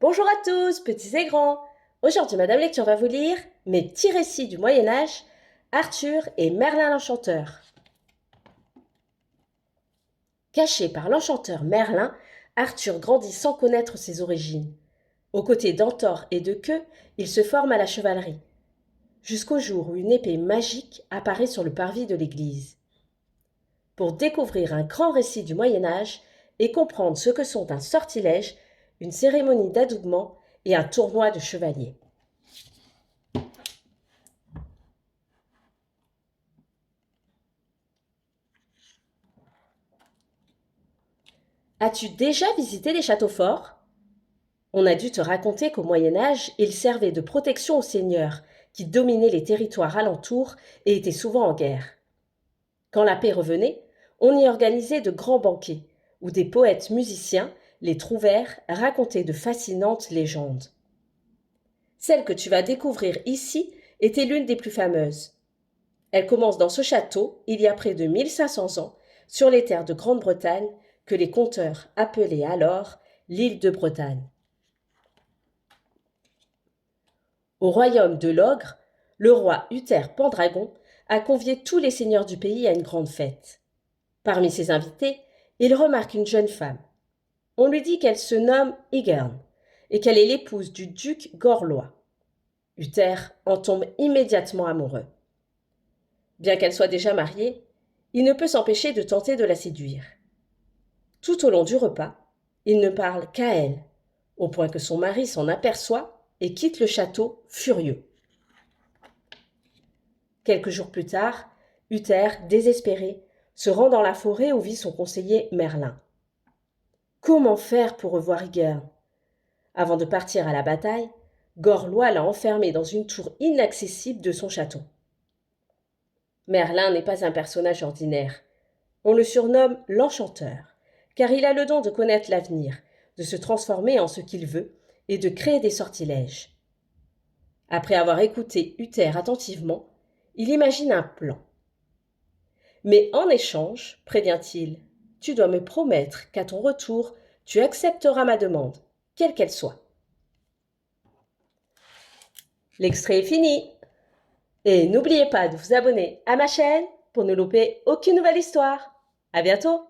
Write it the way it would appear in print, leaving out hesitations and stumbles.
Bonjour à tous, petits et grands. Aujourd'hui, Madame Lecture va vous lire mes petits récits du Moyen-Âge, Arthur et Merlin l'Enchanteur. Caché par l'enchanteur Merlin, Arthur grandit sans connaître ses origines. Aux côtés d'Entor et de Queue, il se forme à la chevalerie, jusqu'au jour où une épée magique apparaît sur le parvis de l'église. Pour découvrir un grand récit du Moyen-Âge et comprendre ce que sont un sortilège, une cérémonie d'adoubement et un tournoi de chevaliers. As-tu déjà visité les châteaux forts? On a dû te raconter qu'au Moyen Âge, ils servaient de protection aux seigneurs, qui dominaient les territoires alentours et étaient souvent en guerre. Quand la paix revenait, on y organisait de grands banquets, où des poètes musiciens, les trouvères, racontaient de fascinantes légendes. Celle que tu vas découvrir ici était l'une des plus fameuses. Elle commence dans ce château, il y a près de 1500 ans, sur les terres de Grande-Bretagne, que les conteurs appelaient alors l'île de Bretagne. Au royaume de l'Ogre, le roi Uther Pendragon a convié tous les seigneurs du pays à une grande fête. Parmi ses invités, il remarque une jeune femme. On lui dit qu'elle se nomme Ygerne et qu'elle est l'épouse du duc Gorlois. Uther en tombe immédiatement amoureux. Bien qu'elle soit déjà mariée, il ne peut s'empêcher de tenter de la séduire. Tout au long du repas, il ne parle qu'à elle, au point que son mari s'en aperçoit et quitte le château furieux. Quelques jours plus tard, Uther, désespéré, se rend dans la forêt où vit son conseiller Merlin. Comment faire pour revoir Ygerne? Avant de partir à la bataille, Gorlois l'a enfermé dans une tour inaccessible de son château. Merlin n'est pas un personnage ordinaire. On le surnomme l'Enchanteur, car il a le don de connaître l'avenir, de se transformer en ce qu'il veut et de créer des sortilèges. Après avoir écouté Uther attentivement, il imagine un plan. Mais en échange, prévient-il, tu dois me promettre qu'à ton retour, tu accepteras ma demande, quelle qu'elle soit. L'extrait est fini. Et n'oubliez pas de vous abonner à ma chaîne pour ne louper aucune nouvelle histoire. À bientôt!